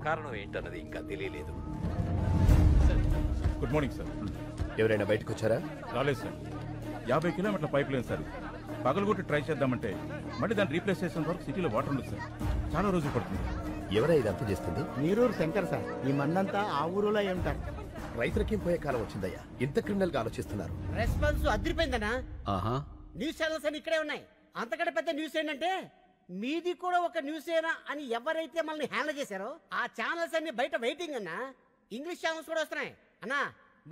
కారణం ఏంటన్నది ఇంకా తెలియలేదు. Good morning sir. ఎవరైనా బయటకు వచ్చారా? రాలేదు సార్. 50 కిలోమీటర్ల పైప్ లైన్ సార్. పగలగొట్టి ట్రై చేద్దామంటే మళ్ళీ దాన్ని రీప్లేస్ చేసిన వరకు సిటీలో వాటర్ ఉండదు సార్. చాలా రోజులు పడుతుంది. ఎవరై ఇదంతా చేస్తుంది? నీరూరు శంకర్ సార్. ఈ మందంతా ఆ ఊరులో ఉంటారు. రైతులకేం పోయే కాలం వచ్చిందయ్యా, ఇంత క్రిమినల్ గా ఆలోచిస్తున్నారు. రెస్పాన్స్ అదిరిపోయిందనా? ఆహా, న్యూస్ ఛానల్స్ అని ఇక్కడే ఉన్నాయి. అంతకంటే పెద్ద న్యూస్ ఏంటంటే మీది కూడా ఒక న్యూస్ ఏనా అని ఎవరైతే మనల్ని హ్యాండిల్ చేశారో ఆ ఛానల్స్ అన్ని బయట వెయిటింగ్ అన్నా. ఇంగ్లీష్ ఛానల్స్ కూడా వస్తున్నాయి అన్నా.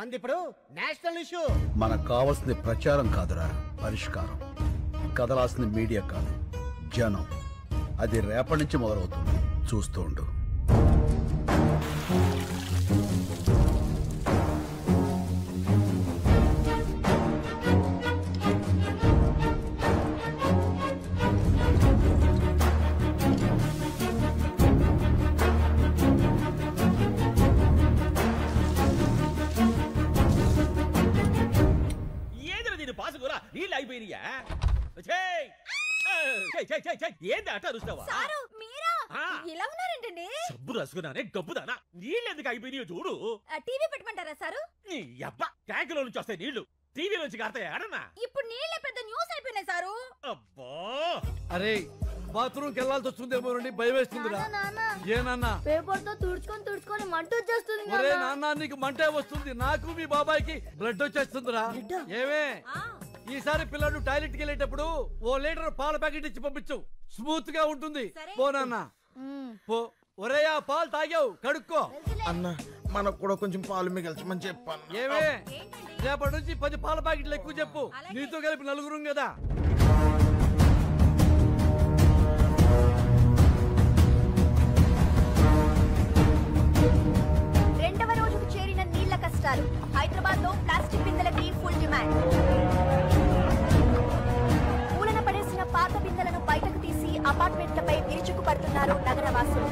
మంది ఇప్పుడు నేషనల్ ఇష్యూ. మనకు కావాల్సింది ప్రచారం కాదురా, పరిష్కారం. కదలాల్సింది మీడియా కాదు, జనం. అది రేపటి నుంచి మొదలవుతుంది, చూస్తూ ఉండు. నీళ్ళు అయిపోయినాయా? ఏంది అట్ట అరుస్తావా? సబ్బు రసుకున్నానే గబ్బుదానా. నీళ్ళు ఎందుకు అయిపోయినాయో చూడు. టీవీ పెట్టమంటారా సారు? నీ అబ్బా, ట్యాంకులో నుంచి వస్తాయి నీళ్లు, టీవీ నుంచి కారుతాయి ఆడన్నా. ఇప్పుడు నీళ్ళే పెద్ద న్యూస్ అయిపోయినాయి సారు. అబ్బా, అరే బాత్రూమ్ కి వెళ్ళాల్సి వస్తుందేమో భయం వేస్తుందిరా. ఏనన్నా పేపర్ తో తుడుచుకొని మంట వచ్చేస్తుంది. ఒరే నాన్న, నీకు మంటే వస్తుంది, నాకు మీ బాబాయ్కి బ్లడ్ వచ్చేస్తుందిరా. ఏమే ఈసారి పిల్లలు టాయిలెట్ కి వెళ్ళేటప్పుడు 1 లీటర్ పాల ప్యాకెట్ ఇచ్చి పంపించు, స్మూత్ గా ఉంటుంది. పో నాన్న పో. ఒరే ఆ పాలు తాగావు, కడుక్కో. అన్న మనకు కూడా కొంచెం పాలు మిగల్చమని చెప్పాను. ఏమే రేపటి నుంచి 10 పాల ప్యాకెట్లు ఎక్కువ చెప్పు, నీతో కలిపి 4 కదా. రెండవ రోజుకు చేరిన నీళ్ల కష్టాలు. హైదరాబాద్ లో ప్లాస్టిక్ బిందెలకి ఫుల్ డిమాండ్. మూలన పడేసిన పాత బిందెలను బయటకు తీసి అపార్ట్మెంట్లపై విరుచుకు పడుతున్నారు నగరవాసులు.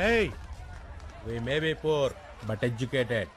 Hey, we may be poor, but educated.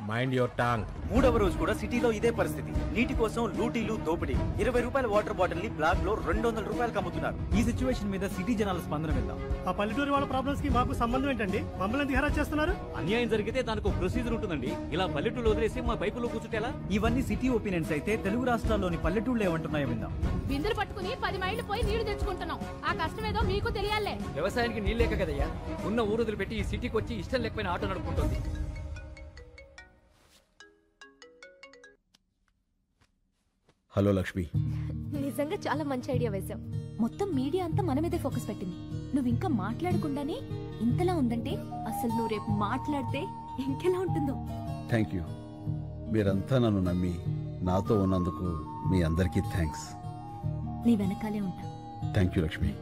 Mind your Tang. 3వ రోజు కూడా సిటీలో ఇదే పరిస్థితి. నీటి కోసం లూటీలు, దోపిడీ. 20 రూపాయల వాటర్ బాటిల్ ని బ్లాక్ లో 200 రూపాయలకు అమ్ముతున్నారు. ఈ సిచ్యువేషన్ మీద సిటీ జనాల స్పందన విందాం. ఆ పల్లెటూరి వాళ్ళ ప్రాబ్లమ్స్ కి మాకు సంబంధం ఏంటండి? మమ్మల్ని ఎందుకు హెరాస్ చేస్తున్నారు? అన్యాయం జరిగితే దానికి ఒక ప్రొసీజర్ ఉంటుందండి. ఇలా పల్లెటూరు వదిలేసి మా పైపులో కూర్చుంటేలా? ఇవన్నీ సిటీ ఒపీనియన్స్ అయితే తెలుగు రాష్ట్రాల్లోని పల్లెటూళ్ళు ఏమంటున్నాయో విందాం. బిందులు పట్టుకుని 10 మైళ్ళు పోయి నీళ్లు తెచ్చుకుంటున్నాం. ఆ కష్టం ఏదో మీకు తెలియాలే. వ్యవసాయానికి నీళ్ళు లేక కదయ్యా ఉన్న ఊరుదులు పెట్టి ఈ సిటీకి వచ్చి ఇష్టం లేకపోయిన ఆటో నడుపుకుంటుంది. హలో లక్ష్మి. నిజంగా చాలా మంచి ఐడియా వేశావు. మొత్తం మీడియా అంతా మన మీదే ఫోకస్ పెట్టింది. నువ్వు ఇంకా మాట్లాడకుండానే ఇంతలా ఉందంటే అసలు నువ్వు రేపు మాట్లాడితే ఇంకెలా ఉంటుందో. Thank you. మీరంతా నన్ను నమ్మి నాతో ఉన్నందుకు మీ అందరికీ థ్యాంక్స్. నీ వెనకాలే ఉంటా. Thank you Lakshmi,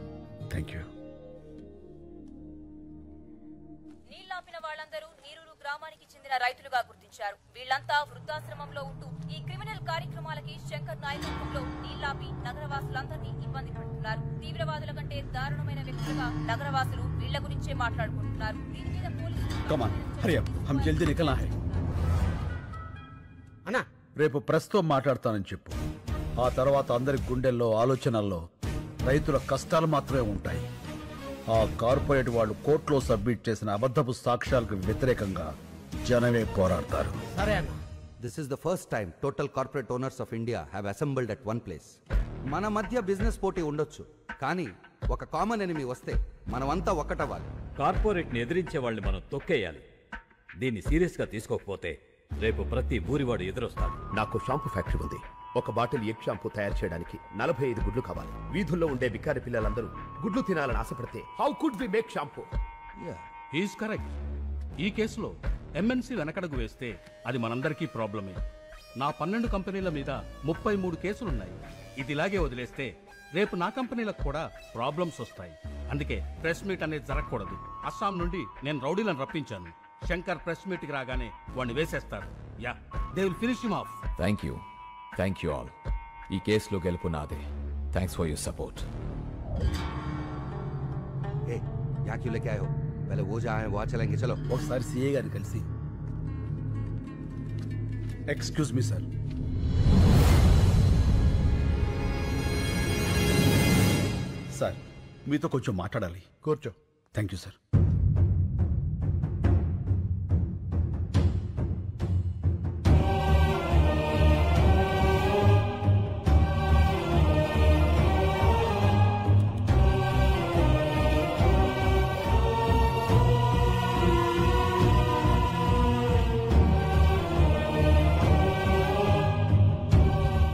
thank you. నీళ్లాపిన వాళ్ళందరూ నీరూరు గ్రామానికి చెందిన రైతులుగా గుర్తించారు. వీళ్లంతా వృద్ధాశ్రమంలో ఉంటూ ఈ క్రిమినల్ కార్యక్రమాలకి శంకర్ నాయకత్వంలో నీళ్లాపి నగరవాసులందరినీ ఇబ్బంది పెడుతున్నారు. తీవ్రవాదుల కంటే దారుణమైన వ్యక్తులుగా నగరవాసులు వీళ్ల గురించే మాట్లాడుకుంటున్నారు. దీని మీద రేపు ప్రెస్తో మాట్లాడతానని చెప్పు. ఆ తర్వాత అందరి గుండెల్లో, ఆలోచనల్లో రైతుల కష్టాలు మాత్రమే ఉంటాయి. ఆ కార్పొరేట్ వాళ్ళు కోర్టులో సబ్మిట్ చేసిన అబద్ధపు సాక్ష్యాలకు వ్యతిరేకంగా జనమే పోరాడతారు. సరే అన్న. This is the first time total corporate owners of India have assembled at one place. మన మధ్య బిజినెస్ పోటీ ఉండొచ్చు, కానీ ఒక కామన్ ఎనిమీ వస్తే మనమంతా ఒక్కటవ్వాలి. కార్పొరేట్ని ఎదిరించే వాళ్ళని మనం తొక్కేయాలి. దీన్ని సీరియస్ గా తీసుకోకపోతే రేపు ప్రతి ఊరివాడు ఎదురొస్తాడు. నాకు షాంపూ ఫ్యాక్టరీ ఉంది. ఒక బాటిల్ ఎగ్ షాంపూ తయారు చేయడానికి 45 గుడ్లు కావాలి. వీధుల్లో ఉండే బికారి పిల్లలందరూ గుడ్లు తినాలని ఆశపడితే how could we make shampoo? He's correct. ఈ కేసులో ఎంఎన్సీ వెనకడుగు వేస్తే అది మనందరికీ ప్రాబ్లమే. నా 12 కంపెనీల మీద 33 కేసులున్నాయి. ఇది ఇలాగే వదిలేస్తే రేపు నా కంపెనీలకు కూడా ప్రాబ్లమ్స్ వస్తాయి. అందుకే ప్రెస్ మీట్ అనేది జరగకూడదు. అస్సాం నుండి నేను రౌడీలను రప్పించాను. శంకర్ ప్రెస్ మీట్ కి రాగానే వాడిని వేసేస్తారు. Yeah, they will finish him of. Thank you all. ఈ కేసులో గెలుపు నాదే. Thanks for your support. Hey, क्या क्यों लेके आए हो? पहले वो जहाँ है वहाँ चलेंगे चलो ఒకసారి సిఏ గారిని కలిసి ఎక్స్క్యూజ్ మీ సార్ సార్ మీతో కొంచెం మాట్లాడాలి కూర్చో thank you sir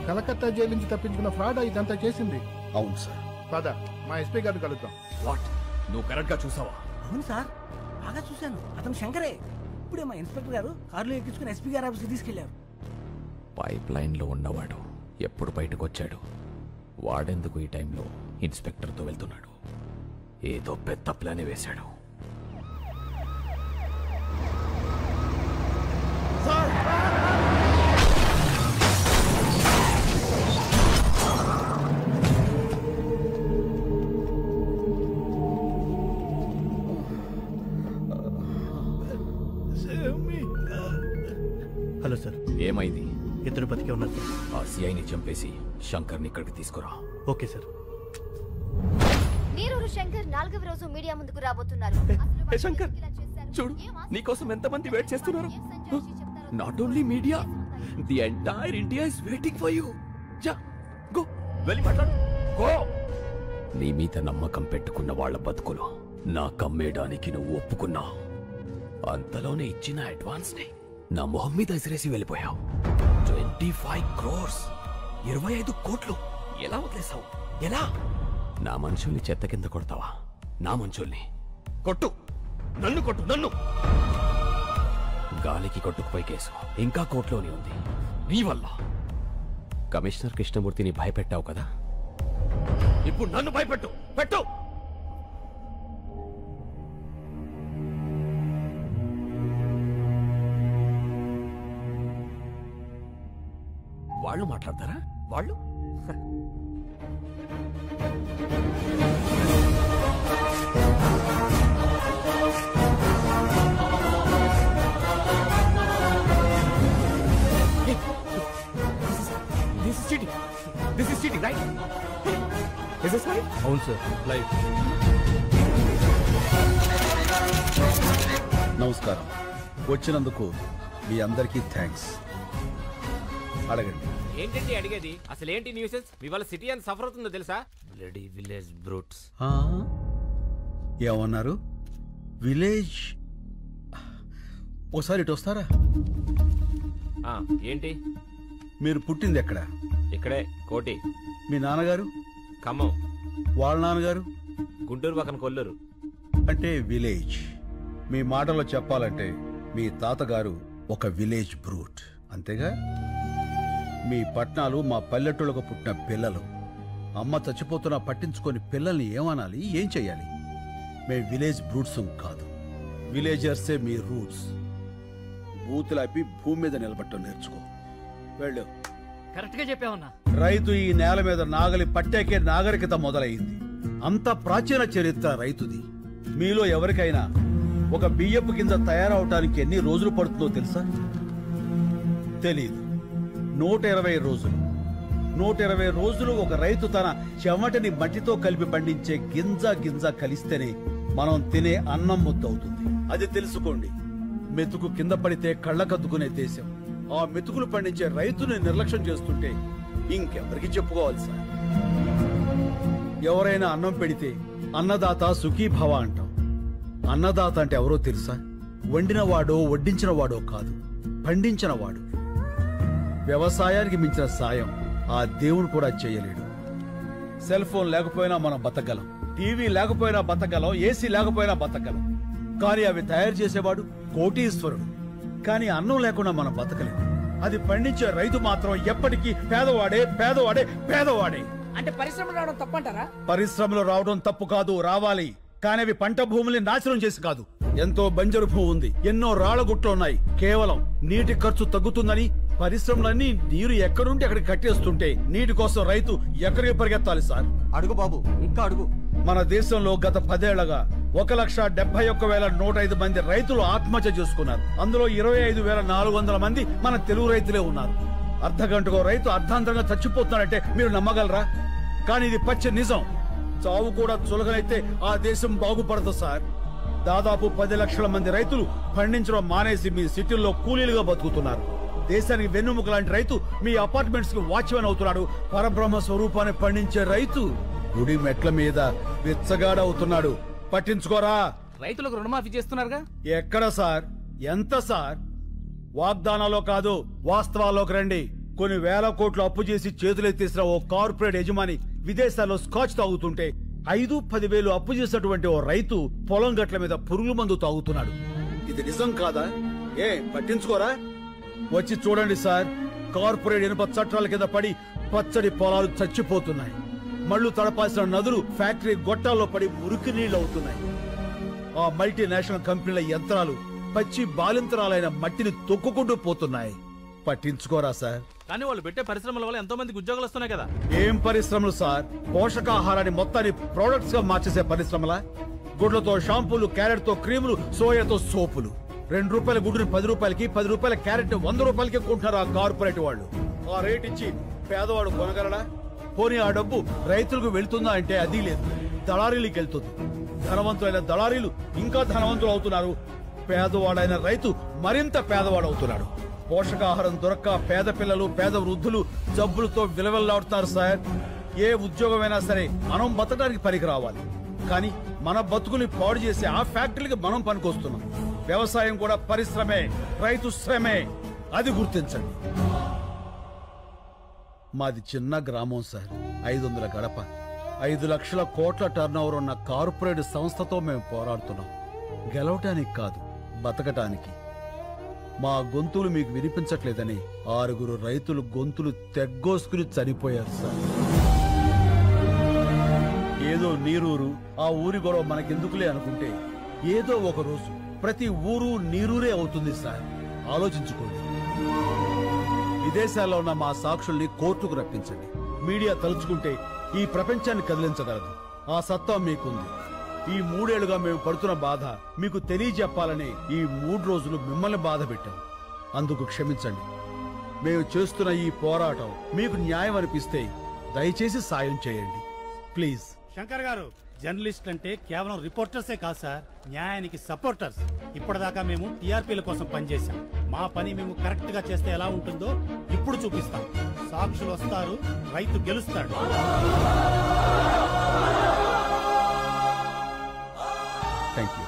Calcutta jail నుంచి తప్పించుకున్న ఫ్రాడ్ ఇదంతా చేసింది. అవును సార్. పద మా ఎస్పీ గారిని కలుద్దాం. వాట్ నువ్వు కరెక్ట్ గా చూసావా? అవును సార్, బాగా చూశాను. అతను శంకరే. ఇప్పుడే మా ఇన్స్పెక్టర్ గారు కారులో ఎక్కించుకుని ఎస్పీ గారి ఆఫీస్కి తీసుకెళ్లారు. పైప్ లైన్ లో ఉన్నవాడు ఎప్పుడు బయటకు వచ్చాడు? వాడెందుకు ఈ టైంలో ఇన్స్పెక్టర్తో వెళ్తున్నాడు? ఏదో పెద్ద ప్లానే వేశాడు. Hello sir. ఏమైంది? ఇద్దరు బతికే ఉన్నారు సార్. ఆ సిఐని చంపేసి శంకర్ని ఇక్కడికి తీసుకురా. Okay sir. నీరూరు శంకర్ 4వ రోజు మీడియా ముందుకు రాబోతున్నారు. శంకర్ చూడు, నీకోసం ఎంతమంది వెయిట్ చేస్తున్నారు. Not only media, the entire India is waiting for you. జా గో, వెళ్ళి మాట్లాడు. గో. నీ మీద నమ్మకం పెట్టుకున్న వాళ్ళ బతుకులు నా కమ్మేయడానికి నువ్వు ఒప్పుకున్నావు. అంతలోనే ఇచ్చిన అడ్వాన్స్ ని నా మొహం మీద ఇసిరేసి వెళ్ళిపోయావు. 25 crores, 25 కోట్లు ఎలా వదిలేసావు? ఎలా? నా మనుషుల్ని చెత్త కింద కొడతావా? నా మనుషుల్ని కొట్టు, నన్ను కొట్టు, నన్ను. గాలికి కొట్టుకుపోయి కేసు ఇంకా కోర్టులోనే ఉంది నీ వల్ల. కమిషనర్ కృష్ణమూర్తిని భయపెట్టావు కదా, ఇప్పుడు నన్ను భయపెట్టు. పెట్టు. వాళ్ళు మాట్లాడతారా? వాళ్ళు This is cheating, right? Is this right? అవును సార్, లైవ్. నమస్కారం. వచ్చినందుకు మీ అందరికీ థ్యాంక్స్. అడగండి. ఏంటండి అడిగేది? అసలు ఏంటి న్యూసెన్స్? మీ వాళ్ళ సిటీ అని సఫర్ అవుతుందో తెలుసా? Bloody village brutes. ఏమన్నారు? విలేజ్? ఓసారి ఇటు వస్తారా? ఏంటి? మీరు పుట్టింది ఎక్కడ? ఇక్కడే, కోటి. మీ నాన్నగారు? ఖమ్మం. వాళ్ళ నాన్నగారు? గుంటూరు పక్కన కొల్లూరు. అంటే విలేజ్. మీ మాటలో చెప్పాలంటే మీ తాతగారు ఒక విలేజ్ బ్రూట్, అంతేగా? మీ పట్నాలు మా పల్లెటూళ్ళకు పుట్టిన పిల్లలు. అమ్మ చచ్చిపోతున్నా పట్టించుకొని పిల్లల్ని ఏమనాలి, ఏం చెయ్యాలి? మేము విలేజ్ బ్రూట్స్ కాదు, విలేజర్సే మీ రూట్స్. బూతులాపి భూమి మీద నిలబట్టం నేర్చుకో. వెళ్ళు. కరెక్ట్ గా చెప్పావన్నా. రైతు ఈ నేల మీద నాగలి పట్టాకే నాగరికత మొదలైంది. అంత ప్రాచీన చరిత్ర రైతుది. మీలో ఎవరికైనా ఒక బియ్యపు కింద తయారవటానికి ఎన్ని రోజులు పడుతుందో తెలుసా? తెలీదు. 120 రోజులు. 120 రోజులు ఒక రైతు తన చెమటని మట్టితో కలిపి పండించే గింజ గింజ కలిస్తేనే మనం తినే అన్నం ముద్దవుతుంది. అది తెలుసుకోండి. మెతుకు కింద పడితే కళ్ళకద్దుకునే దేశం. ఆ మెతుకులు పండించే రైతుని నిర్లక్ష్యం చేస్తుంటే ఇంకెవరికి చెప్పుకోవాలి సార్? ఎవరైనా అన్నం పెడితే అన్నదాత సుఖీభవ అంటాం. అన్నదాత అంటే ఎవరో తెలుసా? వండినవాడో వడ్డించినవాడో కాదు, పండించినవాడు. వ్యవసాయానికి మించిన సాయం ఆ దేవుడు కూడా చేయలేడు. సెల్ ఫోన్ లేకపోయినా మనం బతకగలం, టీవీ లేకపోయినా బతకగలం, ఏసీ లేకపోయినా బతకగలం. కానీ అవి తయారు చేసేవాడు కోటీశ్వరుడు. కానీ అన్నం లేకుండా మనం బతకలేము. అది పండించే రైతు మాత్రం ఎప్పటికీ పేదవాడే, పేదవాడే, పేదవాడే. అంటే పరిశ్రమలు రావడం తప్పంటారా? పరిశ్రమలు రావడం తప్పు కాదు, రావాలి. కానీ అవి పంట భూముల్ని నాశనం చేసి కాదు. ఎంతో బంజరు భూమి ఉంది, ఎన్నో రాళ్లగుట్లు ఉన్నాయి. కేవలం నీటి ఖర్చు తగ్గుతుందని పరిశ్రమలన్నీ నీరు ఎక్కడుంటే అక్కడికి కట్టేస్తుంటే నీటి కోసం రైతు ఎక్కడికి పరిగెత్తాలి సార్? అడుగు బాబు, ఇంకా అడుగు. మన దేశంలో గత 10 ఏళ్లగా 1,71,105 మంది రైతులు ఆత్మహత్య చేసుకున్నారు. అందులో 25,400 మంది మన తెలుగు రైతులే ఉన్నారు. అర్ధగంటకో రైతు అర్ధాంతరంగా చచ్చిపోతున్నాడంటే మీరు నమ్మగలరా? కానీ ఇది పచ్చి నిజం. చావు కూడా చులకనైతే ఆ దేశం బాగుపడదు సార్. దాదాపు 10 లక్షల మంది రైతులు పండించడం మానేసి మీ సిటీల్లో కూలీలుగా బతుకుతున్నారు. దేశానికి వెన్నుముక లాంటి రైతు మీ అపార్ట్మెంట్స్ కి వాచ్మెన్ అవుతున్నాడు. పరబ్రహ్మ స్వరూపాన్ని పండించే రైతు గుడి మెట్ల మీద విచ్చగాడవుతున్నాడు. పట్టించుకోరా? రైతులకు రుణమాఫీ చేస్తున్నారుగా. ఎక్కడ సార్? ఎంత సార్? వాగ్దానాల్లో కాదు, వాస్తవాల్లోకి రండి. కొన్ని వేల కోట్లు అప్పు చేసి చేతులెత్తేసిన ఓ కార్పొరేట్ యజమాని విదేశాల్లో స్కాచ్ తాగుతుంటే 5-10 వేలు అప్పు చేసినటువంటి ఓ రైతు పొలం గట్ల మీద పురుగుల మందు తాగుతున్నాడు. ఇది నిజం కాదా? పట్టించుకోరా? వచ్చి చూడండి సార్. కార్పొరేట్ ఇనుప చట్టాల కింద పడి పచ్చడి పొలాలు చచ్చిపోతున్నాయి. మళ్లు తడపాల్సిన నదులు ఫ్యాక్టరీ గొట్టాల్లో పడి మురికి నీళ్లు అవుతున్నాయి. ఆ మల్టీనేషనల్ కంపెనీల యంత్రాలు పచ్చి బాలింతరాలైన మట్టిని తొక్కుకుంటూ పోతున్నాయి. పట్టించుకోరా సార్? కానీ వాళ్ళు పెట్టే పరిశ్రమల వల్ల ఎంతో మందికి ఉద్యోగాలు వస్తున్నాయి కదా. ఏం పరిశ్రమలు సార్? పోషకాహారాన్ని మొత్తాన్ని ప్రొడక్ట్స్ గా మార్చేసే పరిశ్రమల. గుడ్లతో షాంపూలు, క్యారెట్ తో క్రీములు, సోయాతో సోపులు. 2 రూపాయల గుడ్డుని 10 రూపాయలకి, 10 రూపాయల క్యారెట్ 100 రూపాయలకి కొంటున్నారు ఆ కార్పొరేట్ వాళ్ళు. ఆ రేట్ ఇచ్చి పేదవాడు కొనగలడా? పోనీ ఆ డబ్బు రైతులకు వెళ్తుందా అంటే అది లేదు, దళారీలకు వెళ్తుంది. ధనవంతులైన దళారీలు ఇంకా ధనవంతులు అవుతున్నారు. పేదవాడైన రైతు మరింత పేదవాడు అవుతున్నాడు. పోషకాహారం దొరక్క పేద పిల్లలు, పేద వృద్ధులు జబ్బులతో విలవెల్లాడుతున్నారు సార్. ఏ ఉద్యోగమైనా సరే మనం బతకడానికి పనికి రావాలి. కానీ మన బతుకుని పాడు చేసి ఆ ఫ్యాక్టరీకి మనం పనికొస్తున్నాం. వ్యవసాయం కూడా పరిశ్రమే, రైతు శ్రమే. అది గుర్తించండి. మాది చిన్న గ్రామం సార్. 500 గడప, 5 లక్షల కోట్ల టర్నోవర్ ఉన్న కార్పొరేట్ సంస్థతో మేము పోరాడుతున్నాం. గెలవటానికి కాదు, బతకటానికి. మా గొంతులు మీకు వినిపించట్లేదని 6 రైతులు గొంతులు తెగ్గోసుకుని చనిపోయారు సార్. ఏదో నీరూరు, ఆ ఊరి గొడవ మనకెందుకులే అనుకుంటే ఏదో ఒక రోజు ప్రతి ఊరు నీరూరే అవుతుంది సార్. ఆలోచించుకోండి. విదేశాల్లో ఉన్న మా సాక్షుల్ని కోర్టుకు రప్పించండి. మీడియా తలుచుకుంటే ఈ ప్రపంచాన్ని కదిలించగలదు. ఆ సత్తా మీకుంది. ఈ 3 ఏళ్లుగా మేము పడుతున్న బాధ మీకు తెలియజెప్పాలని ఈ 3 రోజులు మిమ్మల్ని బాధ పెట్టాం. అందుకు క్షమించండి. మేము చేస్తున్న ఈ పోరాటం మీకు న్యాయం అనిపిస్తే దయచేసి సాయం చేయండి ప్లీజ్. శంకర్ గారు, జర్నలిస్ట్ అంటే కేవలం రిపోర్టర్సే కాదు సార్, న్యాయానికి సపోర్టర్స్. ఇప్పటిదాకా మేము టీఆర్పీల కోసం పనిచేశాం. మా పని మేము కరెక్ట్ గా చేస్తే ఎలా ఉంటుందో ఇప్పుడు చూపిస్తాం. సాక్షులు వస్తారు, రైతు గెలుస్తాడు. Thank you.